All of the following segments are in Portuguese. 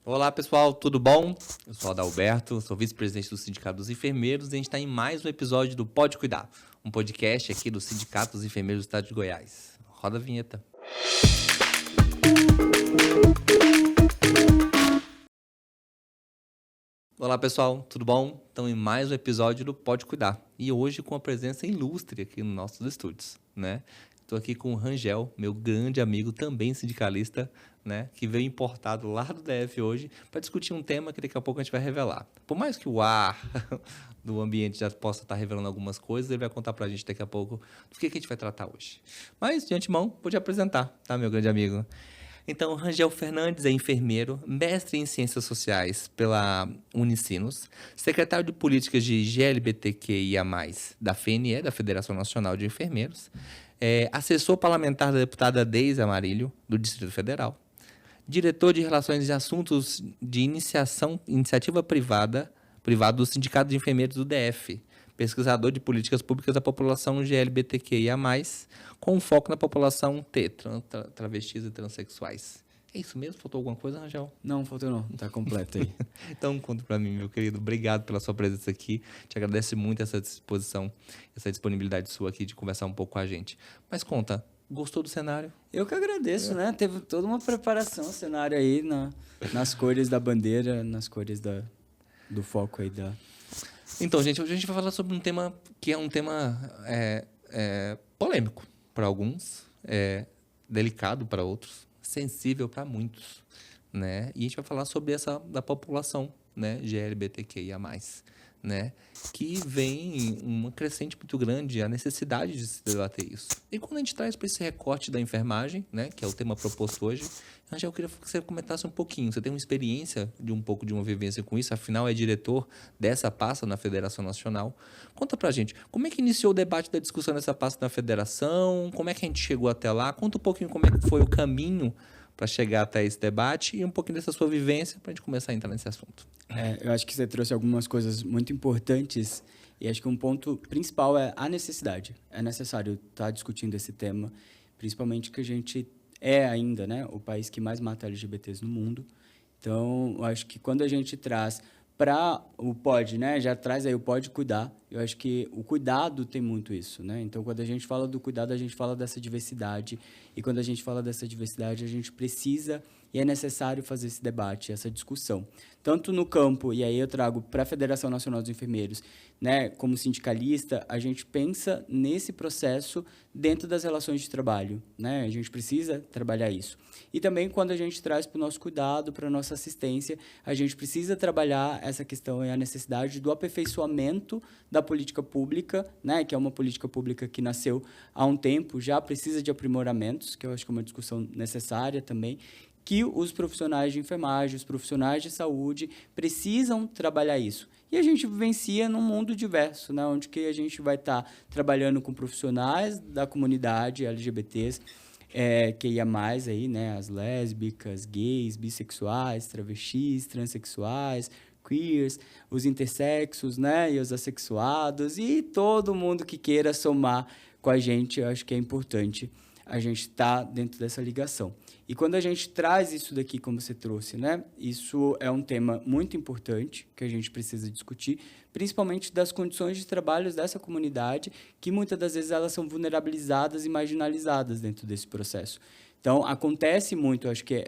Olá pessoal, tudo bom? Eu sou Adalberto, sou vice-presidente do Sindicato dos Enfermeiros e a gente está em mais um episódio do Pode Cuidar, um podcast aqui do Sindicato dos Enfermeiros do Estado de Goiás. Roda a vinheta. Olá pessoal, tudo bom? Estamos em mais um episódio do Pode Cuidar e hoje com a presença ilustre aqui nos nossos estúdios, né? Estou aqui com o Rangel, meu grande amigo, também sindicalista, né? Que veio importado lá do DF hoje para discutir um tema que daqui a pouco a gente vai revelar. Por mais que o ar do ambiente já possa estar revelando algumas coisas, ele vai contar para a gente daqui a pouco do que a gente vai tratar hoje. Mas, de antemão, vou te apresentar, tá, meu grande amigo? Então, Rangel Fernandes é enfermeiro, mestre em Ciências Sociais pela Unicinos, secretário de Políticas de GLBTQIA+, da FNE, da Federação Nacional de Enfermeiros, assessor parlamentar da deputada Deise Amarilho, do Distrito Federal, diretor de Relações e Assuntos de Iniciativa Privada do Sindicato de Enfermeiros do DF, pesquisador de políticas públicas da população GLBTQIA+, com foco na população T, travestis e transexuais. É isso mesmo? Faltou alguma coisa, Rangel? Não, faltou não. Tá completo aí. Então, conta para mim, meu querido. Obrigado pela sua presença aqui. Te agradeço muito essa disposição, essa disponibilidade sua aqui de conversar um pouco com a gente. Mas conta, gostou do cenário? Eu que agradeço, né? Teve toda uma preparação, o cenário aí nas cores da bandeira, nas cores do foco aí da... Então, gente, hoje a gente vai falar sobre um tema que é um tema polêmico para alguns, delicado para outros, sensível para muitos, né? E a gente vai falar sobre da população, né, GLBTQIA+, né, que vem uma crescente muito grande, a necessidade de se debater isso. E quando a gente traz para esse recorte da enfermagem, né, que é o tema proposto hoje, Angel, eu queria que você comentasse um pouquinho. Você tem uma experiência um pouco de uma vivência com isso, afinal é diretor dessa pasta na Federação Nacional. Conta pra gente, como é que iniciou o debate da discussão dessa pasta na Federação? Como é que a gente chegou até lá? Conta um pouquinho como é que foi o caminho para chegar até esse debate e um pouquinho dessa sua vivência para a gente começar a entrar nesse assunto. Eu acho que você trouxe algumas coisas muito importantes e acho que um ponto principal é a necessidade. É necessário estar discutindo esse tema, principalmente que a gente é ainda, né, o país que mais mata LGBTs no mundo. Então, eu acho que quando a gente traz para o pode, né, já traz aí o pode cuidar, eu acho que o cuidado tem muito isso, né? Então, quando a gente fala do cuidado, a gente fala dessa diversidade, e quando a gente fala dessa diversidade, a gente precisa e é necessário fazer esse debate, essa discussão. Tanto no campo, e aí eu trago para a Federação Nacional dos Enfermeiros, né, como sindicalista, a gente pensa nesse processo dentro das relações de trabalho, né? A gente precisa trabalhar isso. E também quando a gente traz para o nosso cuidado, para a nossa assistência, a gente precisa trabalhar essa questão e a necessidade do aperfeiçoamento da política pública, né, que é uma política pública que nasceu há um tempo, já precisa de aprimoramentos, que eu acho que é uma discussão necessária também, que os profissionais de enfermagem, os profissionais de saúde precisam trabalhar isso. E a gente vivencia num mundo diverso, né, onde que a gente vai estar trabalhando com profissionais da comunidade LGBTs, que ia mais aí, né, as lésbicas, gays, bissexuais, travestis, transexuais, queers, os intersexos, né, e os assexuados, e todo mundo que queira somar com a gente, eu acho que é importante a gente estar dentro dessa ligação. E quando a gente traz isso daqui, como você trouxe, né, isso é um tema muito importante que a gente precisa discutir, principalmente das condições de trabalho dessa comunidade, que muitas das vezes elas são vulnerabilizadas e marginalizadas dentro desse processo. Então, acontece muito, acho que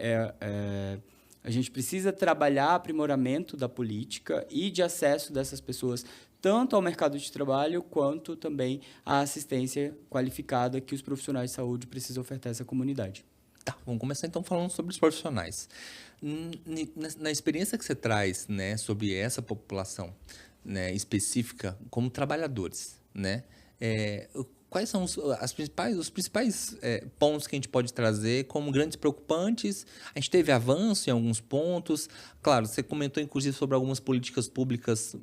a gente precisa trabalhar aprimoramento da política e de acesso dessas pessoas tanto ao mercado de trabalho quanto também à assistência qualificada que os profissionais de saúde precisam ofertar a essa comunidade. Tá, vamos começar então falando sobre os profissionais. Na experiência que você traz, né, sobre essa população, né, específica como trabalhadores, né, quais são os principais pontos que a gente pode trazer como grandes preocupantes? A gente teve avanço em alguns pontos. Claro, você comentou, inclusive, sobre algumas políticas públicas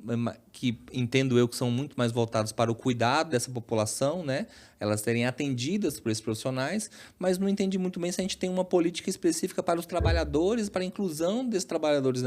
que entendo eu que são muito mais voltadas para o cuidado dessa população, né? Elas serem atendidas por esses profissionais, mas não entendi muito bem se a gente tem uma política específica para os trabalhadores, para a inclusão desses trabalhadores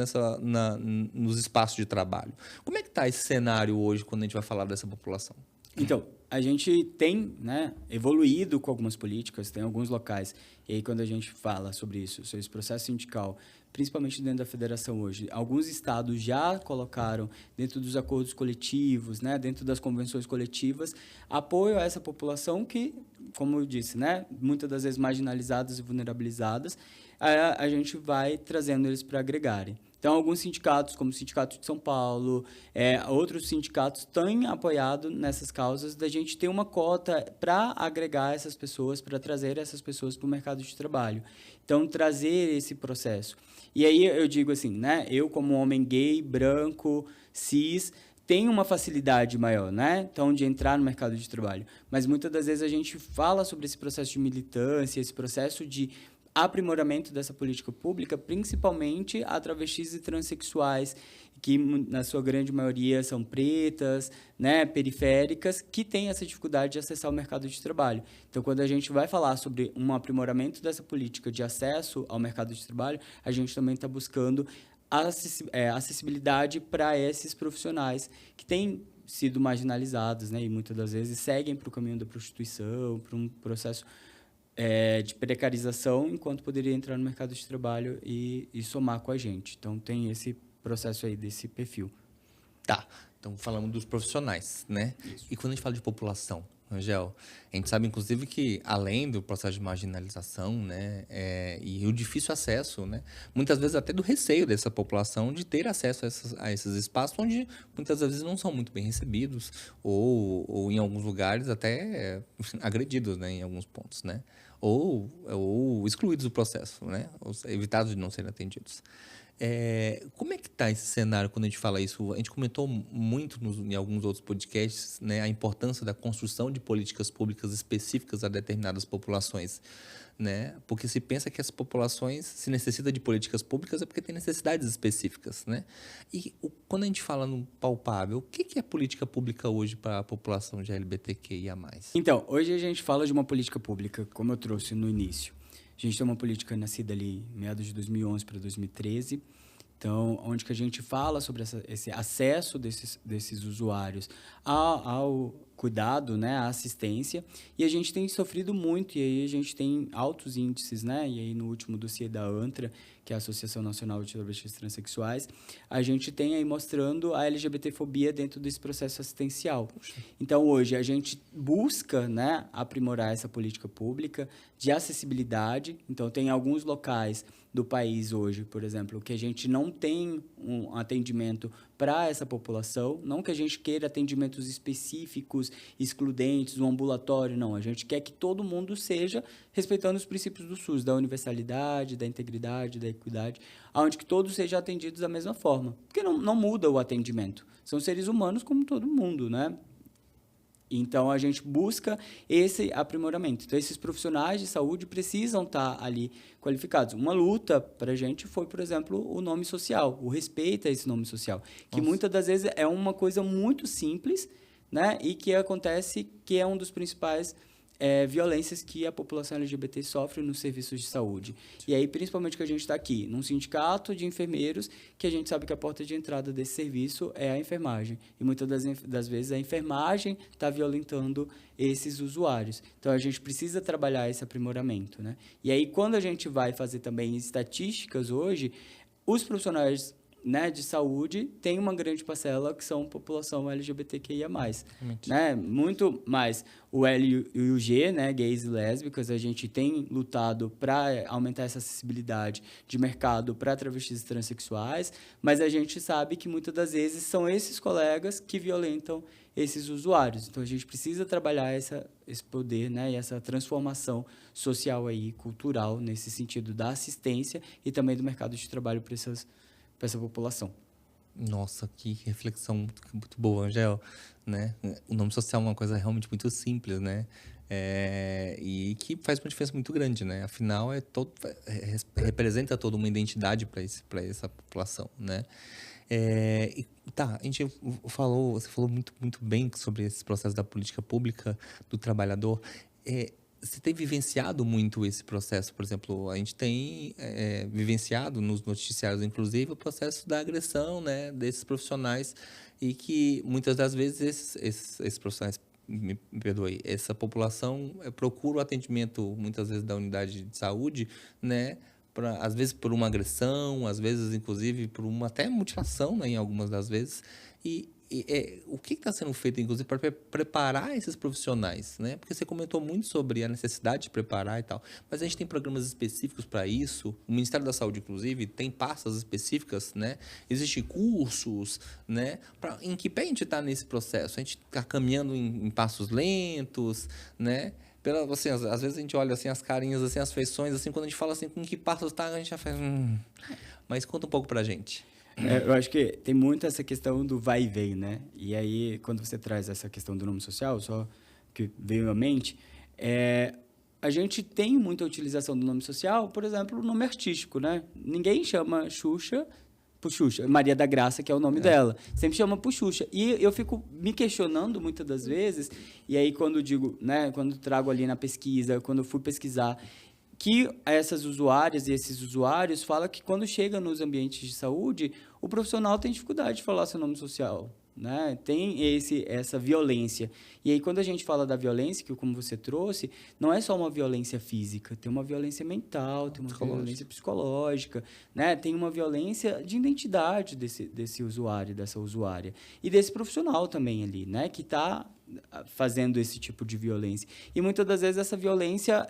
nos espaços de trabalho. Como é que está esse cenário hoje quando a gente vai falar dessa população? Então, a gente tem, né, evoluído com algumas políticas, tem alguns locais. E aí, quando a gente fala sobre isso, sobre esse processo sindical, principalmente dentro da federação hoje, alguns estados já colocaram dentro dos acordos coletivos, né, dentro das convenções coletivas, apoio a essa população que, como eu disse, né, muitas das vezes marginalizadas e vulnerabilizadas, a gente vai trazendo eles para agregarem. Então, alguns sindicatos, como o Sindicato de São Paulo, outros sindicatos têm apoiado nessas causas da gente ter uma cota para agregar essas pessoas, para trazer essas pessoas para o mercado de trabalho. Então, trazer esse processo. E aí eu digo assim, né? Eu, como homem gay, branco, cis, tenho uma facilidade maior, né? Então, de entrar no mercado de trabalho. Mas muitas das vezes a gente fala sobre esse processo de militância, esse processo de aprimoramento dessa política pública, principalmente a travestis e transexuais, que na sua grande maioria são pretas, né, periféricas, que têm essa dificuldade de acessar o mercado de trabalho. Então, quando a gente vai falar sobre um aprimoramento dessa política de acesso ao mercado de trabalho, a gente também está buscando acessibilidade para esses profissionais que têm sido marginalizados, né, e muitas das vezes seguem para o caminho da prostituição, para um processo de precarização, enquanto poderia entrar no mercado de trabalho e somar com a gente. Então, tem esse processo aí, desse perfil. Tá, então falamos dos profissionais, né? Isso. E quando a gente fala de população, Angel, a gente sabe, inclusive, que além do processo de marginalização, né, e o difícil acesso, né, muitas vezes até do receio dessa população de ter acesso a esses espaços onde muitas vezes não são muito bem recebidos ou em alguns lugares até agredidos, né, em alguns pontos, né, ou excluídos do processo, né, ou evitados de não serem atendidos. Como é que está esse cenário quando a gente fala isso? A gente comentou muito em alguns outros podcasts, né, a importância da construção de políticas públicas específicas a determinadas populações, né? Porque se pensa que as populações se necessitam de políticas públicas é porque tem necessidades específicas, né? E quando a gente fala no palpável, o que é política pública hoje para a população de LGBTQIA+. Então, hoje a gente fala de uma política pública, como eu trouxe no início. A gente tem uma política nascida ali meados de 2011 para 2013, então, onde que a gente fala sobre esse acesso desses usuários ao cuidado, né, à assistência, e a gente tem sofrido muito, e aí a gente tem altos índices, né, e aí no último dossiê da ANTRA, que é a Associação Nacional de Travestis e Transsexuais, a gente tem aí mostrando a LGBTfobia dentro desse processo assistencial. Puxa. Então, hoje, a gente busca, né, aprimorar essa política pública de acessibilidade, então tem alguns locais do país hoje, por exemplo, que a gente não tem um atendimento para essa população, não que a gente queira atendimentos específicos, excludentes, um ambulatório, não. A gente quer que todo mundo seja respeitando os princípios do SUS, da universalidade, da integridade, da equidade, onde que todos sejam atendidos da mesma forma. Porque não muda o atendimento. São seres humanos como todo mundo, né? Então, a gente busca esse aprimoramento. Então, esses profissionais de saúde precisam estar ali qualificados. Uma luta para a gente foi, por exemplo, o nome social, o respeito a esse nome social, que muitas das vezes é uma coisa muito simples, né? E que acontece, que é um dos principais violências que a população LGBT sofre nos serviços de saúde. E aí, principalmente que a gente está aqui, num sindicato de enfermeiros, que a gente sabe que a porta de entrada desse serviço é a enfermagem. E muitas das vezes a enfermagem está violentando esses usuários. Então, a gente precisa trabalhar esse aprimoramento, né? E aí, quando a gente vai fazer também estatísticas hoje, os profissionais, né, de saúde tem uma grande parcela que são população LGBTQIA+. Né? Muito mais o L e o G, né, gays e lésbicas, a gente tem lutado para aumentar essa acessibilidade de mercado para travestis e transexuais, mas a gente sabe que muitas das vezes são esses colegas que violentam esses usuários. Então, a gente precisa trabalhar esse poder, né, e essa transformação social aí, cultural, nesse sentido da assistência e também do mercado de trabalho para essa população. Nossa, que reflexão muito boa, Angel, né? O nome social é uma coisa realmente muito simples, né? E que faz uma diferença muito grande, né? Afinal, representa toda uma identidade para essa população, né? Você falou muito bem sobre esse processo da política pública, do trabalhador. Você tem vivenciado muito esse processo? Por exemplo, a gente tem vivenciado nos noticiários, inclusive, o processo da agressão, né, desses profissionais, e que muitas das vezes esses profissionais me perdoe, essa população procura o atendimento, muitas vezes, da unidade de saúde, né? Às vezes por uma agressão, às vezes, inclusive, por uma até mutilação, né, em algumas das vezes. O que está sendo feito, inclusive, para preparar esses profissionais, né? Porque você comentou muito sobre a necessidade de preparar e tal, mas a gente tem programas específicos para isso. O Ministério da Saúde, inclusive, tem pastas específicas, né? Existem cursos, né? Em que pé a gente está nesse processo? A gente está caminhando em passos lentos, né? Assim, às vezes a gente olha assim as carinhas, assim, as feições, assim, quando a gente fala assim com que passos tá, a gente já faz. Mas conta um pouco pra gente. Eu acho que tem muito essa questão do vai e vem, né? E aí, quando você traz essa questão do nome social, só que veio à mente, a gente tem muita utilização do nome social, por exemplo, o nome artístico, né? Ninguém chama Xuxa por Xuxa, Maria da Graça, que é o nome dela. Sempre chama por Xuxa. E eu fico me questionando muitas das vezes, e aí quando digo, né, quando trago ali na pesquisa, quando eu fui pesquisar, que essas usuárias e esses usuários falam que quando chega nos ambientes de saúde, o profissional tem dificuldade de falar seu nome social, né? Tem essa violência. E aí, quando a gente fala da violência, que como você trouxe, não é só uma violência física, tem uma violência mental, tem uma violência psicológica, né? Tem uma violência de identidade desse usuário, dessa usuária. E desse profissional também ali, né? Que está fazendo esse tipo de violência. E muitas das vezes essa violência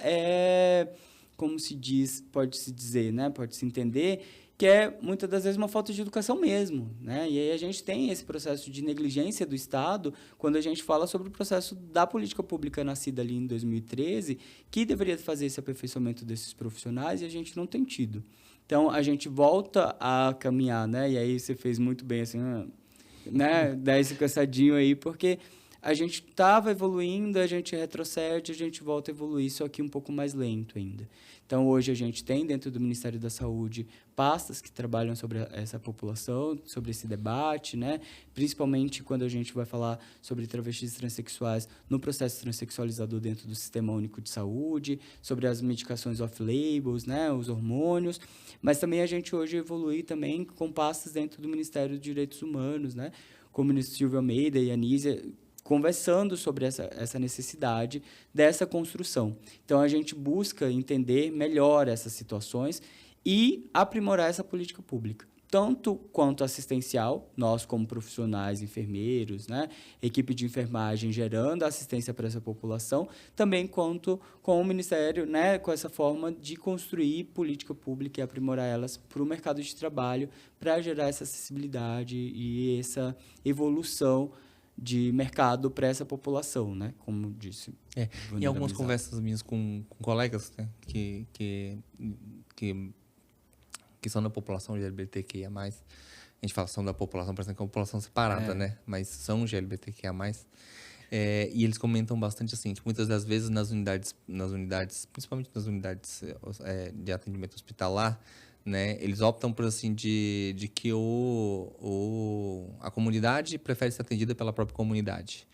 como se diz, pode-se dizer, né? Pode-se entender que é, muitas das vezes, uma falta de educação mesmo, né? E aí a gente tem esse processo de negligência do Estado quando a gente fala sobre o processo da política pública nascida ali em 2013, que deveria fazer esse aperfeiçoamento desses profissionais e a gente não tem tido. Então, a gente volta a caminhar, né? E aí você fez muito bem, assim, né? Dar esse cansadinho aí, porque a gente estava evoluindo, a gente retrocede, a gente volta a evoluir, só que um pouco mais lento ainda. Então, hoje a gente tem dentro do Ministério da Saúde pastas que trabalham sobre essa população, sobre esse debate, né? Principalmente quando a gente vai falar sobre travestis transexuais no processo transexualizador dentro do Sistema Único de Saúde, sobre as medicações off-labels, né? Os hormônios, mas também a gente hoje evolui também com pastas dentro do Ministério dos Direitos Humanos, né? Como o ministro Silvio Almeida e a Anísia, conversando sobre essa necessidade dessa construção. Então, a gente busca entender melhor essas situações e aprimorar essa política pública, tanto quanto assistencial, nós como profissionais, enfermeiros, né, equipe de enfermagem gerando assistência para essa população, também quanto com o Ministério, né, com essa forma de construir política pública e aprimorar elas para o mercado de trabalho, para gerar essa acessibilidade e essa evolução de mercado para essa população, né? Como disse. Em algumas conversas minhas com colegas, né, que são da população LGBTQIA+, a gente fala são da população, parece que é uma população separada, né? Mas são LGBTQIA+. E eles comentam bastante assim, que muitas das vezes nas unidades, principalmente nas unidades de atendimento hospitalar, né, eles optam por assim de que a comunidade prefere ser atendida pela própria comunidade,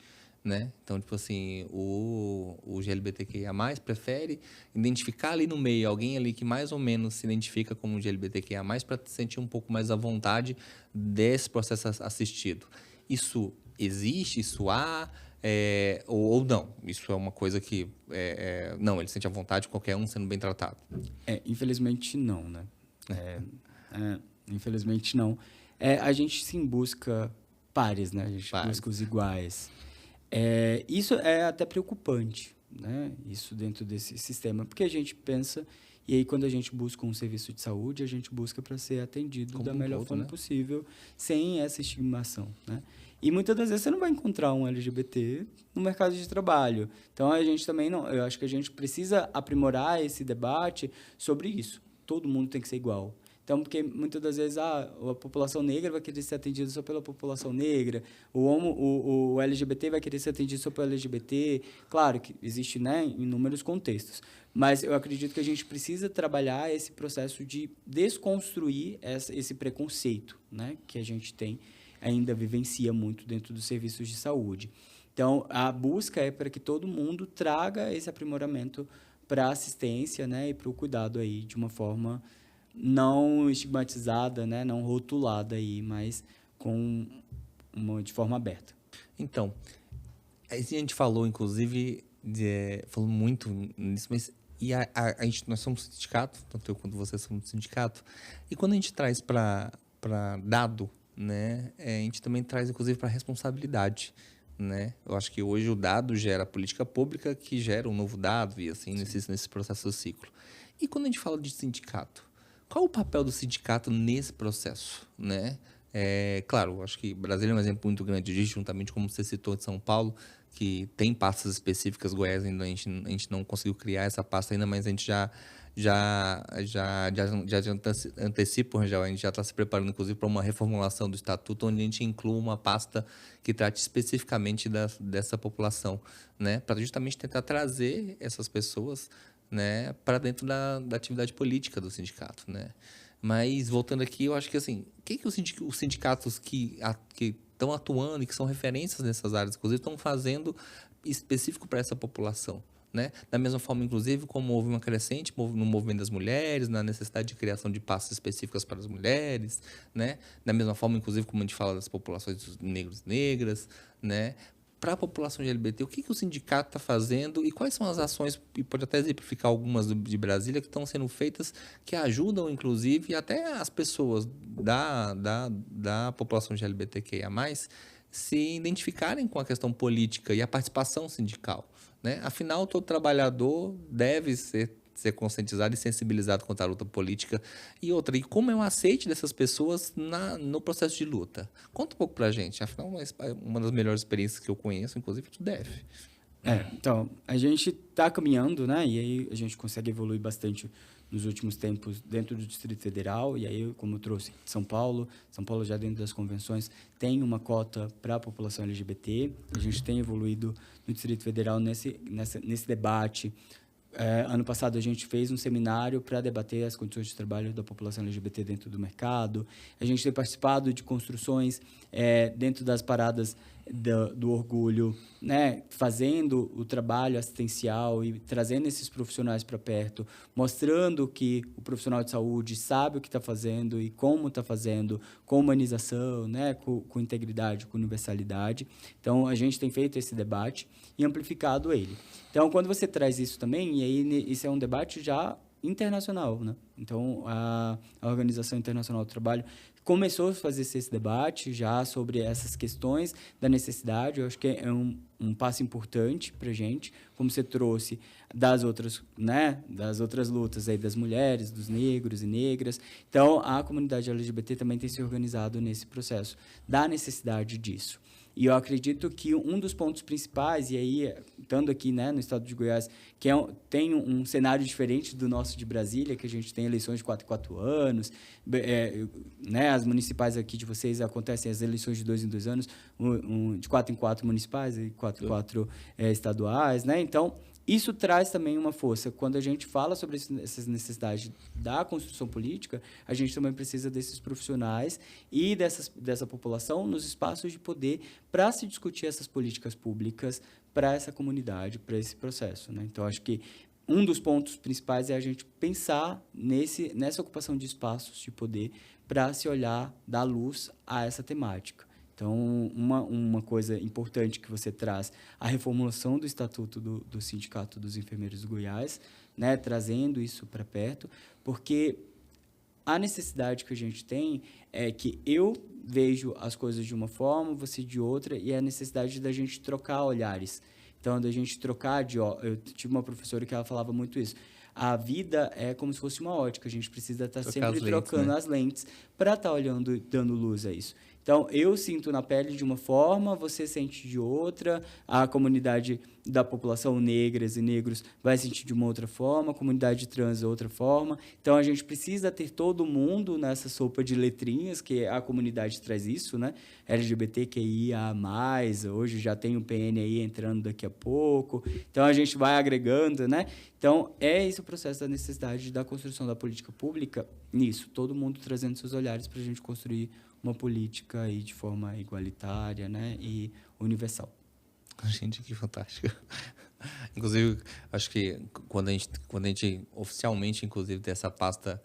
né? Então, tipo assim, o GLBTQIA+, prefere identificar ali no meio alguém ali que mais ou menos se identifica como GLBTQIA+, para se sentir um pouco mais à vontade desse processo assistido. Isso existe? Isso há? Ou não? Isso é uma coisa que... não, ele sente à vontade qualquer um sendo bem tratado. Infelizmente não, né? Infelizmente não. A gente sim busca pares, né? A gente busca os iguais. Isso é até preocupante, né? Isso dentro desse sistema, porque a gente pensa, e aí quando a gente busca um serviço de saúde, a gente busca para ser atendido como da melhor forma possível, sem essa estigmação, né? E muitas das vezes você não vai encontrar um LGBT no mercado de trabalho. Então, a gente também não... Eu acho que a gente precisa aprimorar esse debate sobre isso. Todo mundo tem que ser igual. Então, porque muitas das vezes a população negra vai querer ser atendida só pela população negra, o LGBT vai querer ser atendido só pelo LGBT. Claro que existe, né, inúmeros contextos, mas eu acredito que a gente precisa trabalhar esse processo de desconstruir esse preconceito, né, que a gente ainda vivencia muito dentro dos serviços de saúde. Então, a busca é para que todo mundo traga esse aprimoramento para a assistência, né, e para o cuidado aí de uma forma não estigmatizada, né, não rotulada aí, mas de forma aberta. Então, a gente falou, inclusive, falou muito nisso, mas a gente, nós somos sindicato, tanto eu quanto você somos sindicato, e quando a gente traz para dado, né, a gente também traz, inclusive, para responsabilidade, né? Eu acho que hoje o dado gera política pública que gera um novo dado e assim, nesse processo do ciclo. E quando a gente fala de sindicato, qual o papel do sindicato nesse processo, né? Claro, acho que Brasília é um exemplo muito grande disso, juntamente como você citou de São Paulo, que tem pastas específicas. Goiás ainda a gente não conseguiu criar essa pasta ainda, mas a gente já antecipa, Rangel, a gente já está se preparando, inclusive, para uma reformulação do estatuto, onde a gente inclua uma pasta que trate especificamente dessa população, né? Para justamente tentar trazer essas pessoas, né, para dentro da atividade política do sindicato, né? Mas, voltando aqui, eu acho que, assim, o que os sindicatos que estão atuando e que são referências nessas áreas, inclusive, estão fazendo específico para essa população, né? Da mesma forma, inclusive, como houve uma crescente no movimento das mulheres, na necessidade de criação de pastas específicas para as mulheres, né? Da mesma forma, inclusive, como a gente fala das populações dos negros e negras, né? Para a população LGBT, o que o sindicato está fazendo e quais são as ações, e pode até exemplificar algumas de Brasília, que estão sendo feitas, que ajudam, inclusive, até as pessoas da população LGBTQIA+, se identificarem com a questão política e a participação sindical, né? Afinal, todo trabalhador deve ser conscientizado e sensibilizado contra a luta política. E outra, e como é o aceite dessas pessoas no processo de luta? Conta um pouco pra gente. Afinal, uma das melhores experiências que eu conheço, inclusive, tu deve. Então, a gente está caminhando, né? E aí a gente consegue evoluir bastante nos últimos tempos dentro do Distrito Federal. E aí, como eu trouxe São Paulo já dentro das convenções tem uma cota para a população LGBT. A gente tem evoluído no Distrito Federal nesse debate. Ano passado a gente fez um seminário para debater as condições de trabalho da população LGBT dentro do mercado. A gente tem participado de construções dentro das paradas do orgulho, né? Fazendo o trabalho assistencial e trazendo esses profissionais para perto, mostrando que o profissional de saúde sabe o que está fazendo e como está fazendo, com humanização, né? Com integridade, com universalidade. Então, a gente tem feito esse debate e amplificado ele. Então, quando você traz isso também, e aí isso é um debate já internacional, né? Então, a Organização Internacional do Trabalho começou a fazer esse debate já sobre essas questões da necessidade. Eu acho que é um passo importante para a gente, como você trouxe das outras, né, das outras lutas aí das mulheres, dos negros e negras. Então, a comunidade LGBT também tem se organizado nesse processo da necessidade disso. E eu acredito que um dos pontos principais, e aí, estando aqui, né, no estado de Goiás, que tem um cenário diferente do nosso de Brasília, que a gente tem eleições de 4 em 4 anos, né, as municipais aqui de vocês acontecem as eleições de 2 em 2 anos, de 4 em 4 municipais e 4 em 4 estaduais, né? Então, isso traz também uma força. Quando a gente fala sobre essas necessidades da construção política, a gente também precisa desses profissionais e dessa população nos espaços de poder para se discutir essas políticas públicas para essa comunidade, para esse processo, né? Então, acho que um dos pontos principais é a gente pensar nessa ocupação de espaços de poder para se olhar, dar luz a essa temática. Então, uma coisa importante que você traz, a reformulação do Estatuto do Sindicato dos Enfermeiros de Goiás, né, trazendo isso para perto, porque a necessidade que a gente tem é que eu vejo as coisas de uma forma, você de outra, e a necessidade da gente trocar olhares. Então, da gente trocar eu tive uma professora que ela falava muito isso. A vida é como se fosse uma ótica, a gente precisa estar sempre trocando as lentes para estar olhando, dando luz a isso. Então, eu sinto na pele de uma forma, você sente de outra, a comunidade da população negras e negros vai sentir de uma outra forma, a comunidade trans de outra forma. Então, a gente precisa ter todo mundo nessa sopa de letrinhas, que a comunidade traz isso, né? LGBTQIA+, hoje já tem o PN aí entrando daqui a pouco. Então, a gente vai agregando, né? Então, é esse o processo da necessidade da construção da política pública nisso, todo mundo trazendo seus olhares para a gente construir uma política aí de forma igualitária, né, e universal. Gente, que fantástico. Inclusive, acho que quando a gente oficialmente, inclusive, tem essa pasta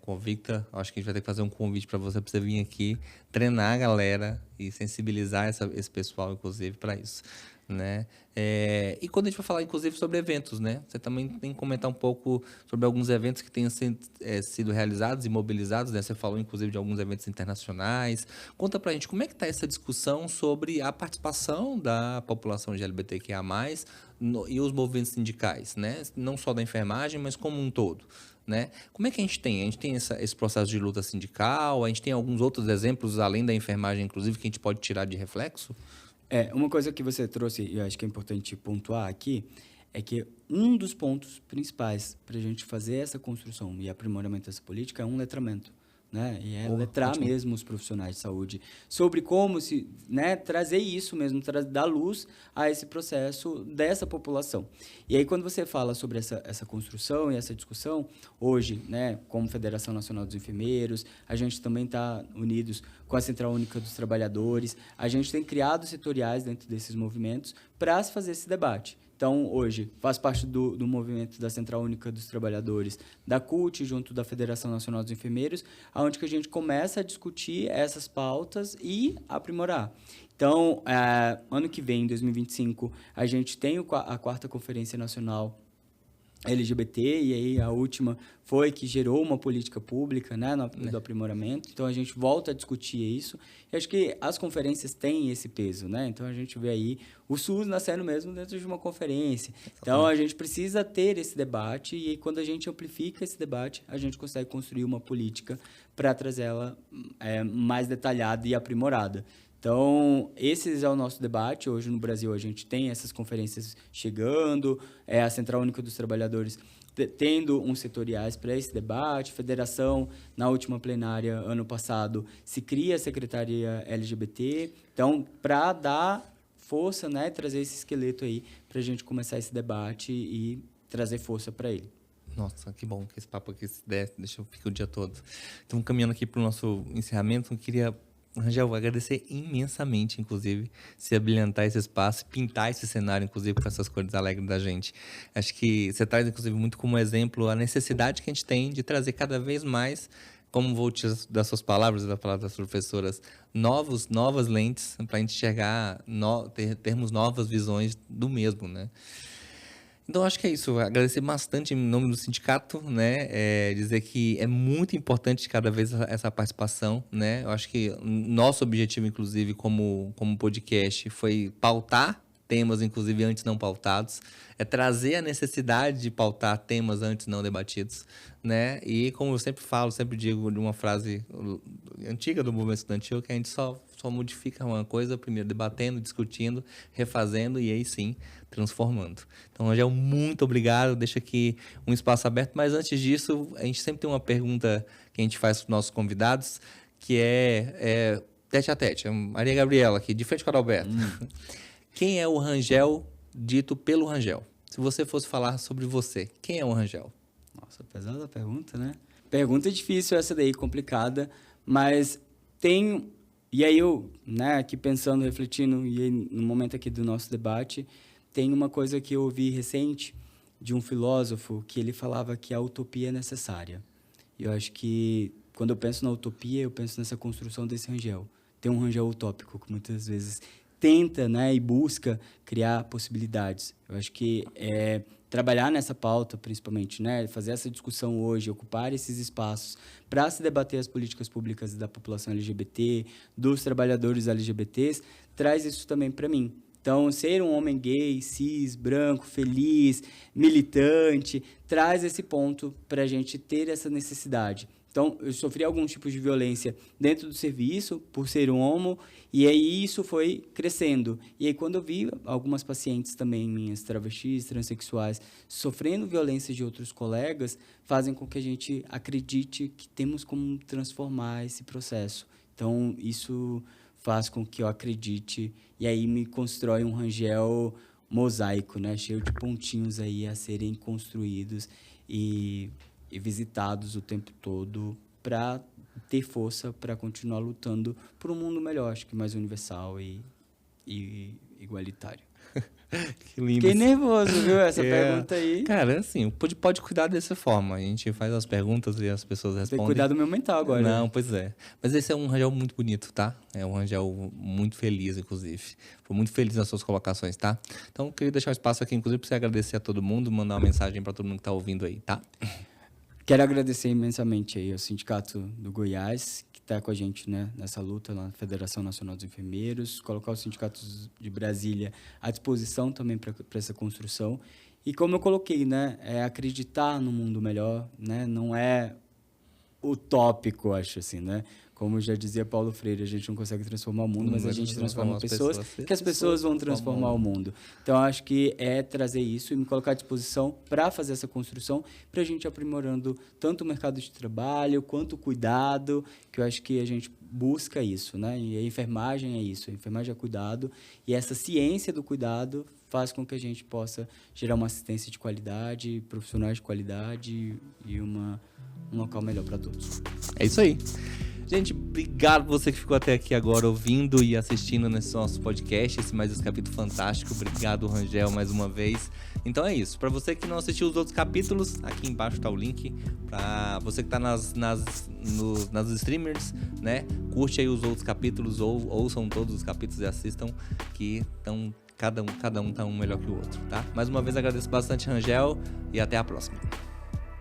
convicta. Acho que a gente vai ter que fazer um convite para você vir aqui, treinar a galera e sensibilizar esse pessoal, inclusive, para isso, né? E quando a gente vai falar, inclusive, sobre eventos, né? Você também tem que comentar um pouco sobre alguns eventos que tenham sido realizados e mobilizados, né? Você falou, inclusive, de alguns eventos internacionais. Conta pra gente como é que está essa discussão sobre a participação da população LGBTQIA+, e os movimentos sindicais, né? Não só da enfermagem, mas como um todo, né? Como é que a gente tem? A gente tem esse processo de luta sindical, a gente tem alguns outros exemplos, além da enfermagem, inclusive, que a gente pode tirar de reflexo? Uma coisa que você trouxe, e eu acho que é importante pontuar aqui, é que um dos pontos principais para a gente fazer essa construção e aprimoramento dessa política é um letramento, né? E é letrar Ótimo. mesmo os profissionais de saúde sobre como se, né, trazer isso mesmo, dar luz a esse processo dessa população. E aí, quando você fala sobre essa construção e essa discussão, hoje, né, como Federação Nacional dos Enfermeiros, a gente também está unidos com a Central Única dos Trabalhadores, a gente tem criado setoriais dentro desses movimentos para se fazer esse debate. Então, hoje, faz parte do movimento da Central Única dos Trabalhadores, da CUT, junto da Federação Nacional dos Enfermeiros, onde que a gente começa a discutir essas pautas e aprimorar. Então, ano que vem, em 2025, a gente tem a 4ª Conferência Nacional LGBT, e aí a última foi que gerou uma política pública, né, do aprimoramento. Então, a gente volta a discutir isso. E acho que as conferências têm esse peso, né? Então, a gente vê aí o SUS nascendo mesmo dentro de uma conferência. Então, a gente precisa ter esse debate, e aí, quando a gente amplifica esse debate, a gente consegue construir uma política para trazer ela mais detalhada e aprimorada. Então, esse é o nosso debate. Hoje, no Brasil, a gente tem essas conferências chegando, a Central Única dos Trabalhadores tendo uns setoriais para esse debate. Federação, na última plenária, ano passado, se cria a Secretaria LGBT. Então, para dar força, né, trazer esse esqueleto aí para a gente começar esse debate e trazer força para ele. Nossa, que bom que esse papo aqui se der, deixa eu ficar o dia todo. Estamos caminhando aqui para o nosso encerramento. Eu queria, Rangel, agradecer imensamente, inclusive, se abrilhantar esse espaço, pintar esse cenário, inclusive, com essas cores alegres da gente. Acho que você traz, inclusive, muito como exemplo a necessidade que a gente tem de trazer cada vez mais, como vou te das suas palavras, da palavra das professoras, novas lentes para a gente enxergar, termos novas visões do mesmo, né? Então, acho que é isso. Agradecer bastante em nome do sindicato, né? Dizer que é muito importante cada vez essa participação, né? Eu acho que nosso objetivo, inclusive, como podcast, foi pautar temas, inclusive, antes não pautados. Trazer a necessidade de pautar temas antes não debatidos, né? E, como eu sempre falo, sempre digo de uma frase antiga do movimento estudantil, que a gente só modifica uma coisa, primeiro debatendo, discutindo, refazendo e aí sim transformando. Então, Angel, muito obrigado. Deixa aqui um espaço aberto. Mas antes disso, a gente sempre tem uma pergunta que a gente faz para os nossos convidados, que é tete a tete. Maria Gabriela, aqui, de frente com o Adalberto. Quem é o Rangel dito pelo Rangel? Se você fosse falar sobre você, quem é o Rangel? Nossa, pesada a pergunta, né? Pergunta difícil essa daí, complicada, mas tem... E aí eu, né, aqui pensando, refletindo, e aí, no momento aqui do nosso debate, tem uma coisa que eu ouvi recente de um filósofo que ele falava que a utopia é necessária. E eu acho que, quando eu penso na utopia, eu penso nessa construção desse Rangel. Tem um Rangel utópico que muitas vezes tenta, né, e busca criar possibilidades. Eu acho que trabalhar nessa pauta, principalmente, né, fazer essa discussão hoje, ocupar esses espaços para se debater as políticas públicas da população LGBT, dos trabalhadores LGBTs, traz isso também para mim. Então, ser um homem gay, cis, branco, feliz, militante, traz esse ponto para a gente ter essa necessidade. Então, eu sofri alguns tipos de violência dentro do serviço, por ser um homo, e aí isso foi crescendo. E aí, quando eu vi algumas pacientes também, minhas travestis, transexuais, sofrendo violência de outros colegas, fazem com que a gente acredite que temos como transformar esse processo. Então, isso faz com que eu acredite, e aí me constrói um Rangel mosaico, né? Cheio de pontinhos aí a serem construídos e visitados o tempo todo para ter força para continuar lutando por um mundo melhor, acho que mais universal e igualitário. Que lindo. Fiquei nervoso, viu? Essa É. pergunta aí. Cara, assim, pode cuidar dessa forma. A gente faz as perguntas e as pessoas Tem que respondem. cuidar do meu mental agora. Não, pois é. Mas esse é um Rangel muito bonito, tá? É um Rangel muito feliz, inclusive. Foi muito feliz nas suas colocações, tá? Então, eu queria deixar um espaço aqui, inclusive, para você agradecer a todo mundo, mandar uma mensagem para todo mundo que tá ouvindo aí, tá? Quero agradecer imensamente aí ao Sindicato do Goiás, que está com a gente, né, nessa luta na Federação Nacional dos Enfermeiros, colocar os sindicatos de Brasília à disposição também para essa construção. E como eu coloquei, né, é acreditar no mundo melhor, né, não é utópico, acho assim, né? Como já dizia Paulo Freire, a gente não consegue transformar o mundo, mas a gente transforma pessoas, que as pessoas vão transformar o mundo. Então, acho que é trazer isso e me colocar à disposição para fazer essa construção, para a gente aprimorando tanto o mercado de trabalho, quanto o cuidado, que eu acho que a gente busca isso, né? E a enfermagem é isso, a enfermagem é cuidado, e essa ciência do cuidado faz com que a gente possa gerar uma assistência de qualidade, profissionais de qualidade e um local melhor para todos. É isso aí. Gente, obrigado você que ficou até aqui agora ouvindo e assistindo nesse nosso podcast, esse capítulo fantástico. Obrigado, Rangel, mais uma vez. Então é isso. Para você que não assistiu os outros capítulos, aqui embaixo tá o link. Para você que tá nas streamers, né? Curte aí os outros capítulos ou ouçam todos os capítulos e assistam, que estão cada um tá um melhor que o outro, tá? Mais uma vez agradeço bastante, Rangel, e até a próxima.